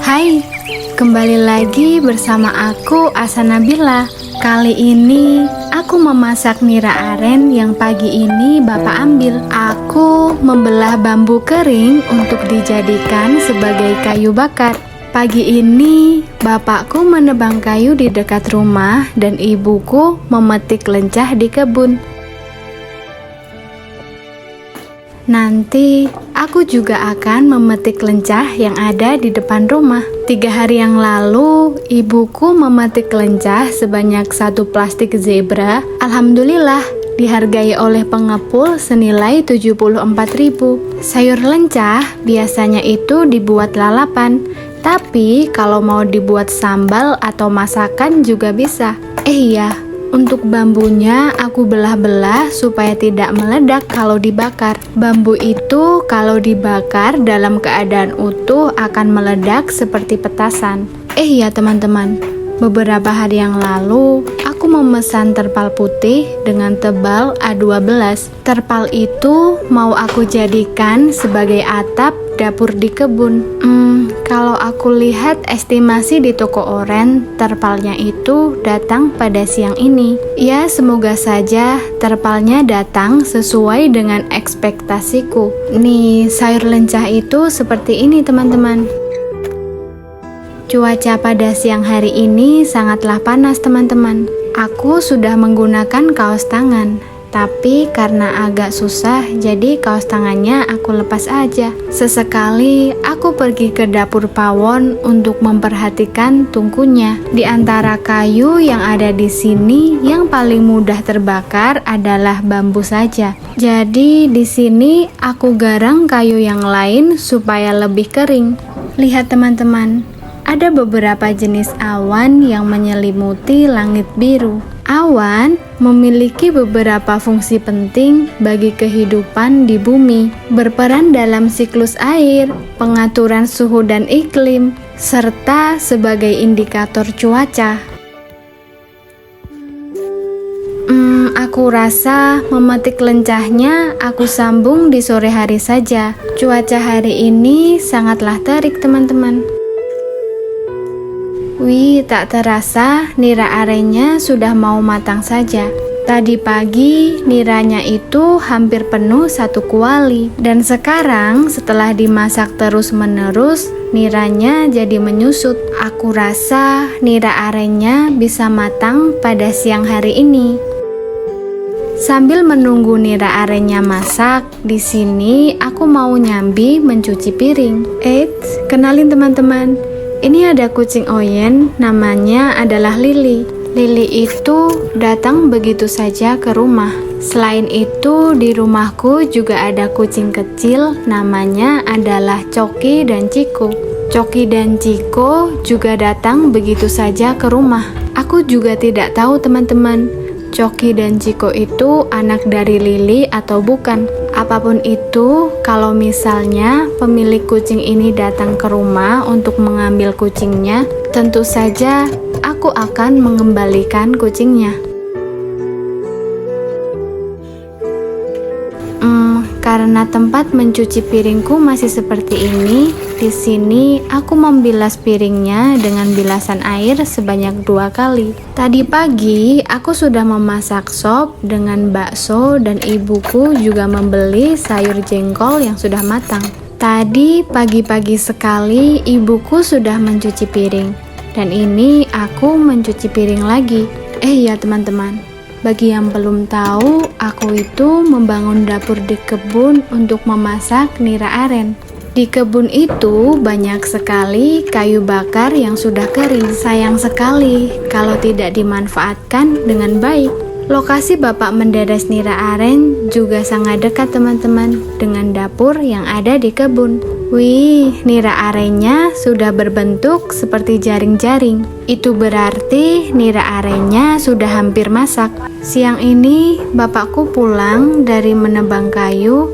Hai, kembali lagi bersama aku Asa Nabila. Kali ini aku memasak nira aren yang pagi ini Bapak ambil. Aku membelah bambu kering untuk dijadikan sebagai kayu bakar. Pagi ini bapakku menebang kayu di dekat rumah dan ibuku memetik lencah di kebun. Nanti aku juga akan memetik lencah yang ada di depan rumah. 3 hari yang lalu, ibuku memetik lencah sebanyak 1 plastik zebra. Alhamdulillah, dihargai oleh pengepul senilai 74.000. Sayur lencah biasanya itu dibuat lalapan, tapi kalau mau dibuat sambal atau masakan juga bisa. Iya, untuk bambunya aku belah-belah supaya tidak meledak kalau dibakar. Bambu itu kalau dibakar dalam keadaan utuh akan meledak seperti petasan. Ya teman-teman, beberapa hari yang lalu aku memesan terpal putih dengan tebal A12. Terpal itu mau aku jadikan sebagai atap dapur di kebun. Kalau aku lihat estimasi di toko oren, terpalnya itu datang pada siang ini. Ya, semoga saja terpalnya datang sesuai dengan ekspektasiku. Nih, sayur lencah itu seperti ini teman-teman. Cuaca pada siang hari ini sangatlah panas teman-teman. Aku sudah menggunakan kaos tangan, tapi karena agak susah, jadi kaos tangannya aku lepas aja. Sesekali aku pergi ke dapur pawon untuk memperhatikan tungkunya. Di antara kayu yang ada di sini, yang paling mudah terbakar adalah bambu saja. Jadi di sini aku garang kayu yang lain supaya lebih kering. Lihat teman-teman, ada beberapa jenis awan yang menyelimuti langit biru. Awan memiliki beberapa fungsi penting bagi kehidupan di bumi, berperan dalam siklus air, pengaturan suhu dan iklim, serta sebagai indikator cuaca. Aku rasa memetik lencahnya aku sambung di sore hari saja. Cuaca hari ini sangatlah terik teman-teman. Wih, tak terasa nira arennya sudah mau matang saja. Tadi pagi niranya itu hampir penuh 1 kuali. Dan sekarang setelah dimasak terus-menerus, niranya jadi menyusut. Aku rasa nira arennya bisa matang pada siang hari ini. Sambil menunggu nira arennya masak, di sini aku mau nyambi mencuci piring. Eits, kenalin teman-teman. Ini ada kucing Oyen, namanya adalah Lili. Lili itu datang begitu saja ke rumah. Selain itu, di rumahku juga ada kucing kecil, namanya adalah Coki dan Ciko. Coki dan Ciko juga datang begitu saja ke rumah. Aku juga tidak tahu teman-teman, Coki dan Ciko itu anak dari Lili atau bukan. Apapun itu, kalau misalnya pemilik kucing ini datang ke rumah untuk mengambil kucingnya, tentu saja aku akan mengembalikan kucingnya. Karena tempat mencuci piringku masih seperti ini, di sini aku membilas piringnya dengan bilasan air sebanyak 2 kali. Tadi pagi aku sudah memasak sop dengan bakso dan ibuku juga membeli sayur jengkol yang sudah matang. Tadi pagi-pagi sekali ibuku sudah mencuci piring, dan ini aku mencuci piring lagi. Ya teman-teman, bagi yang belum tahu, aku itu membangun dapur di kebun untuk memasak nira aren. Di kebun itu banyak sekali kayu bakar yang sudah kering. Sayang sekali kalau tidak dimanfaatkan dengan baik. Lokasi Bapak menderes nira aren juga sangat dekat teman-teman dengan dapur yang ada di kebun. Wih, nira arennya sudah berbentuk seperti jaring-jaring. Itu berarti nira arennya sudah hampir masak. Siang ini bapakku pulang dari menebang kayu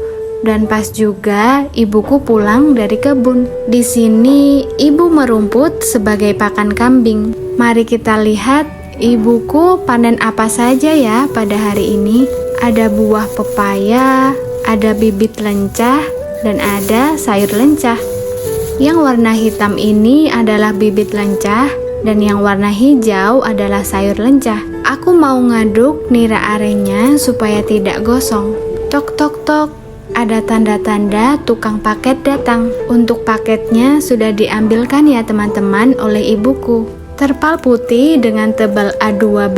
dan pas juga ibuku pulang dari kebun. Di sini ibu merumput sebagai pakan kambing. Mari kita lihat ibuku panen apa saja ya pada hari ini. Ada buah pepaya, ada bibit lencah, dan ada sayur lencah. Yang warna hitam ini adalah bibit lencah dan yang warna hijau adalah sayur lencah. Aku mau ngaduk nira arenya supaya tidak gosong. Tok tok tok. Ada tanda-tanda tukang paket datang. Untuk paketnya sudah diambilkan ya teman-teman oleh ibuku. Terpal putih dengan tebal A12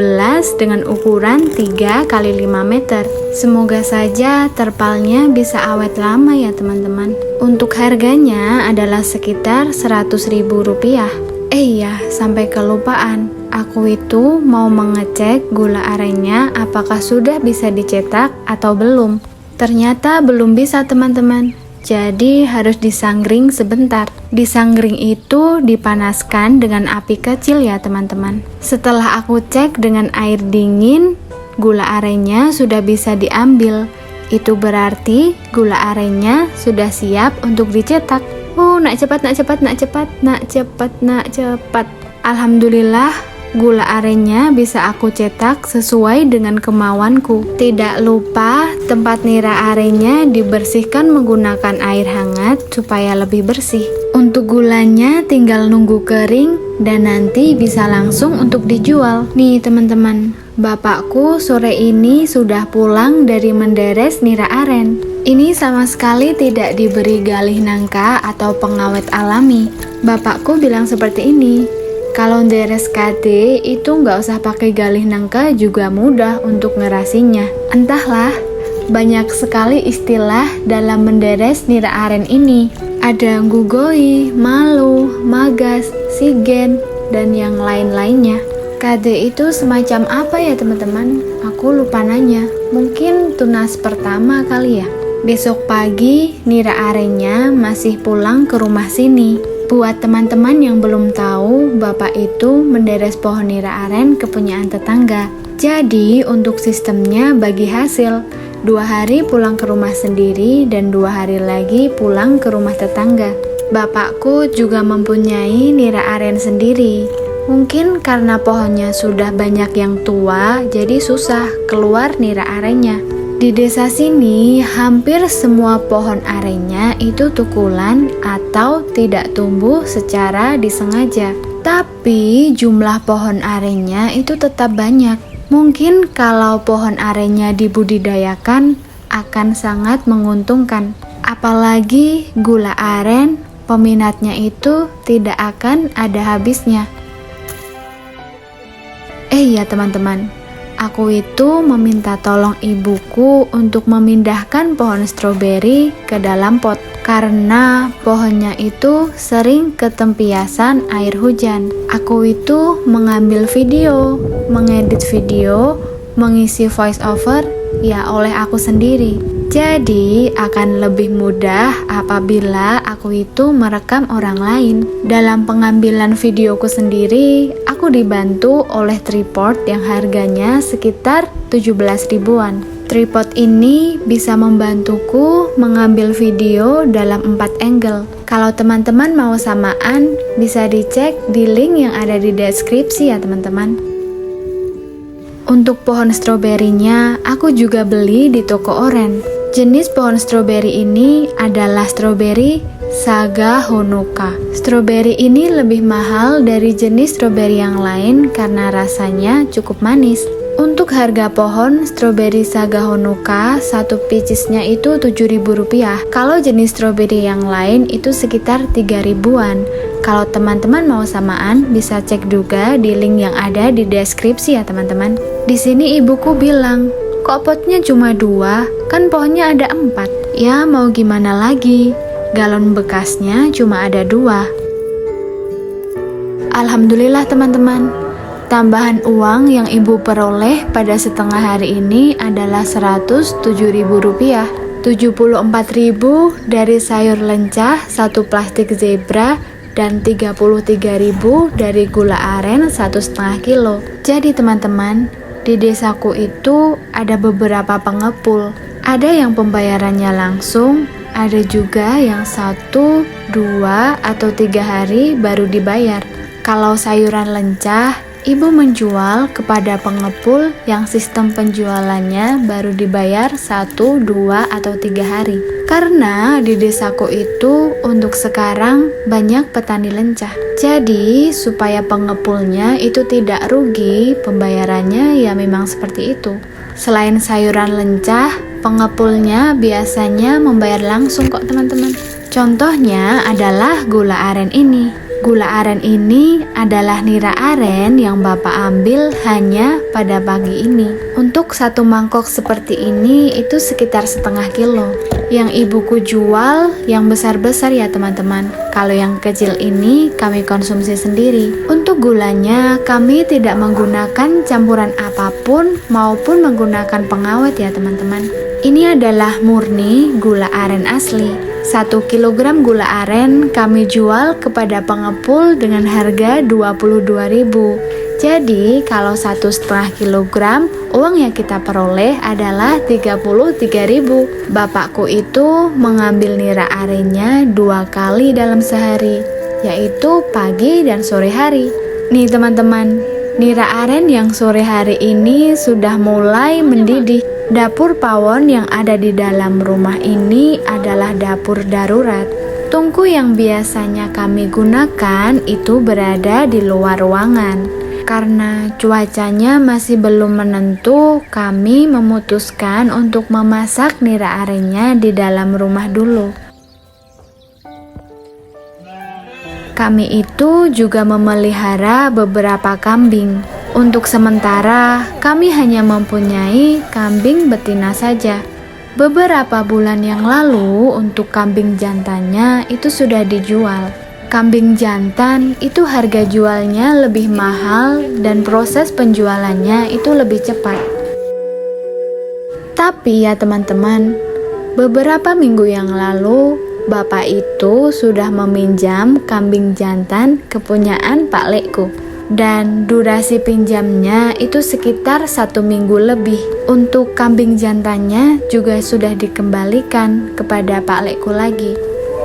dengan ukuran 3 x 5 meter. Semoga saja terpalnya bisa awet lama ya teman-teman. Untuk harganya adalah sekitar Rp100.000. Iya, sampai kelupaan. Aku itu mau mengecek gula arenya apakah sudah bisa dicetak atau belum. Ternyata belum bisa teman-teman. Jadi harus disanggring sebentar. Disanggring itu dipanaskan dengan api kecil ya teman-teman. Setelah aku cek dengan air dingin, gula arenya sudah bisa diambil. Itu berarti gula arenya sudah siap untuk dicetak. Nak cepat. Alhamdulillah, gula arenya bisa aku cetak sesuai dengan kemauanku. Tidak lupa tempat nira arenya dibersihkan menggunakan air hangat supaya lebih bersih. Untuk gulanya tinggal nunggu kering dan nanti bisa langsung untuk dijual. Nih teman-teman, bapakku sore ini sudah pulang dari menderes nira aren. Ini sama sekali tidak diberi galih nangka atau pengawet alami. Bapakku bilang seperti ini, kalau nderes kade itu nggak usah pakai galih nangka juga mudah untuk ngerasinya. Entahlah, banyak sekali istilah dalam menderes nira aren ini. Ada gugoi, malu, magas, sigen, dan yang lain-lainnya. Kade itu semacam apa ya teman-teman? Aku lupa nanya. Mungkin tunas pertama kali ya. Besok pagi nira arenya masih pulang ke rumah sini. Buat teman-teman yang belum tahu, bapak itu menderes pohon nira aren kepunyaan tetangga. Jadi untuk sistemnya bagi hasil, 2 hari pulang ke rumah sendiri dan 2 hari lagi pulang ke rumah tetangga. Bapakku juga mempunyai nira aren sendiri. Mungkin karena pohonnya sudah banyak yang tua, jadi susah keluar nira arennya. Di desa sini, hampir semua pohon arennya itu tukulan atau tidak tumbuh secara disengaja. Tapi jumlah pohon arennya itu tetap banyak. Mungkin kalau pohon arennya dibudidayakan akan sangat menguntungkan. Apalagi gula aren, peminatnya itu tidak akan ada habisnya. Ya teman-teman, aku itu meminta tolong ibuku untuk memindahkan pohon stroberi ke dalam pot karena pohonnya itu sering ketempiasan air hujan. Aku itu mengambil video, mengedit video, mengisi voice over ya oleh aku sendiri. Jadi akan lebih mudah apabila aku itu merekam orang lain. Dalam pengambilan videoku sendiri, aku dibantu oleh tripod yang harganya sekitar 17 ribuan. Tripod ini bisa membantuku mengambil video dalam 4 angle. Kalau teman-teman mau samaan, bisa dicek di link yang ada di deskripsi ya teman-teman. Untuk pohon stroberinya, aku juga beli di toko oren. Jenis pohon stroberi ini adalah stroberi Saga Honoka. Stroberi ini lebih mahal dari jenis stroberi yang lain karena rasanya cukup manis. Untuk harga pohon stroberi Saga Honoka, satu piecesnya itu Rp7.000. Kalau jenis stroberi yang lain itu sekitar 3 ribuan. Kalau teman-teman mau samaan, bisa cek juga di link yang ada di deskripsi ya teman-teman. Di sini ibuku bilang, kok potnya cuma 2? Kan pohonnya ada 4. Ya mau gimana lagi? Galon bekasnya cuma ada 2. Alhamdulillah teman-teman. Tambahan uang yang ibu peroleh pada setengah hari ini adalah Rp107.000. 74.000 dari sayur lencah, 1 plastik zebra, dan 33.000 dari gula aren 1,5 kilo. Jadi teman-teman, di desaku itu ada beberapa pengepul. Ada yang pembayarannya langsung, ada juga yang 1, 2, atau 3 hari baru dibayar. Kalau sayuran lencah, Ibu menjual kepada pengepul yang sistem penjualannya baru dibayar 1, 2, atau 3 hari. Karena di desaku itu untuk sekarang banyak petani lencah. Jadi supaya pengepulnya itu tidak rugi, pembayarannya ya memang seperti itu. Selain sayuran lencah, pengepulnya biasanya membayar langsung kok teman-teman. Contohnya adalah gula aren ini. Gula aren ini adalah nira aren yang Bapak ambil hanya pada pagi ini. Untuk 1 mangkok seperti ini itu sekitar setengah kilo. Yang ibuku jual yang besar-besar ya teman-teman. Kalau yang kecil ini kami konsumsi sendiri. Untuk gulanya kami tidak menggunakan campuran apapun maupun menggunakan pengawet ya teman-teman. Ini adalah murni gula aren asli. 1 kg gula aren kami jual kepada pengepul dengan harga 22.000. Jadi kalau 1,5 kg uang yang kita peroleh adalah 33.000. Bapakku itu mengambil nira arennya 2 kali dalam sehari, yaitu pagi dan sore hari. Nih teman-teman, nira aren yang sore hari ini sudah mulai mendidih. Dapur pawon yang ada di dalam rumah ini adalah dapur darurat. Tungku yang biasanya kami gunakan itu berada di luar ruangan. Karena cuacanya masih belum menentu, kami memutuskan untuk memasak nira arennya di dalam rumah dulu. Kami itu juga memelihara beberapa kambing. Untuk sementara, kami hanya mempunyai kambing betina saja. Beberapa bulan yang lalu, untuk kambing jantannya itu sudah dijual. Kambing jantan itu harga jualnya lebih mahal dan proses penjualannya itu lebih cepat. Tapi ya teman-teman, beberapa minggu yang lalu, Bapak itu sudah meminjam kambing jantan kepunyaan Pak Lekku. Dan durasi pinjamnya itu sekitar 1 minggu lebih. Untuk kambing jantannya juga sudah dikembalikan kepada Pak Lekku lagi.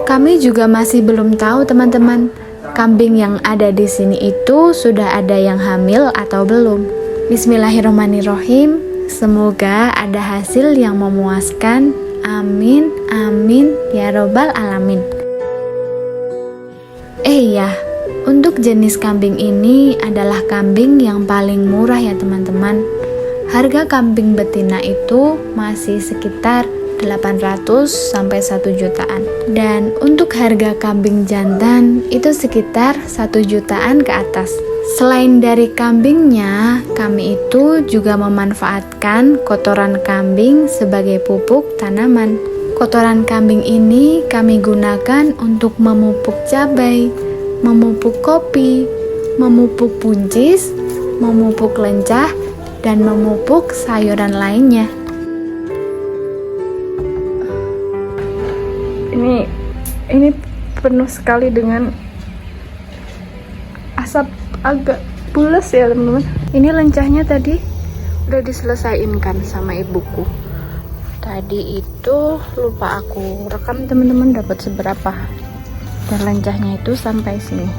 Kami juga masih belum tahu teman-teman, kambing yang ada di sini itu sudah ada yang hamil atau belum. Bismillahirrahmanirrahim. Semoga ada hasil yang memuaskan. Amin, amin, ya robbal alamin. Ya, untuk jenis kambing ini adalah kambing yang paling murah ya teman-teman. Harga kambing betina itu masih sekitar 800 sampai 1 jutaan. Dan untuk harga kambing jantan itu sekitar 1 jutaan ke atas. Selain dari kambingnya, kami itu juga memanfaatkan kotoran kambing sebagai pupuk tanaman. Kotoran kambing ini kami gunakan untuk memupuk cabai, memupuk kopi, memupuk buncis, memupuk lencah, dan memupuk sayuran lainnya. Ini penuh sekali dengan asap agak bulas ya teman-teman. Ini lencahnya tadi udah diselesaikan sama ibuku. Tadi itu lupa aku rekam teman-teman dapat seberapa. Dan lencahnya itu sampai sini.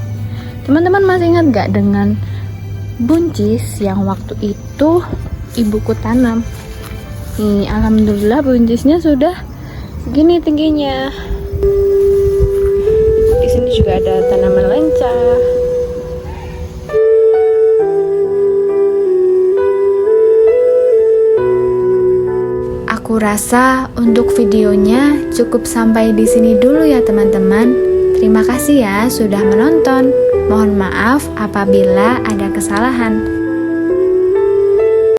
Teman-teman masih ingat gak dengan buncis yang waktu itu ibuku tanam? Nih, alhamdulillah buncisnya sudah segini tingginya. Di sini juga ada tanaman lencah. Aku rasa untuk videonya cukup sampai di sini dulu ya teman-teman. Terima kasih ya sudah menonton. Mohon maaf apabila ada kesalahan.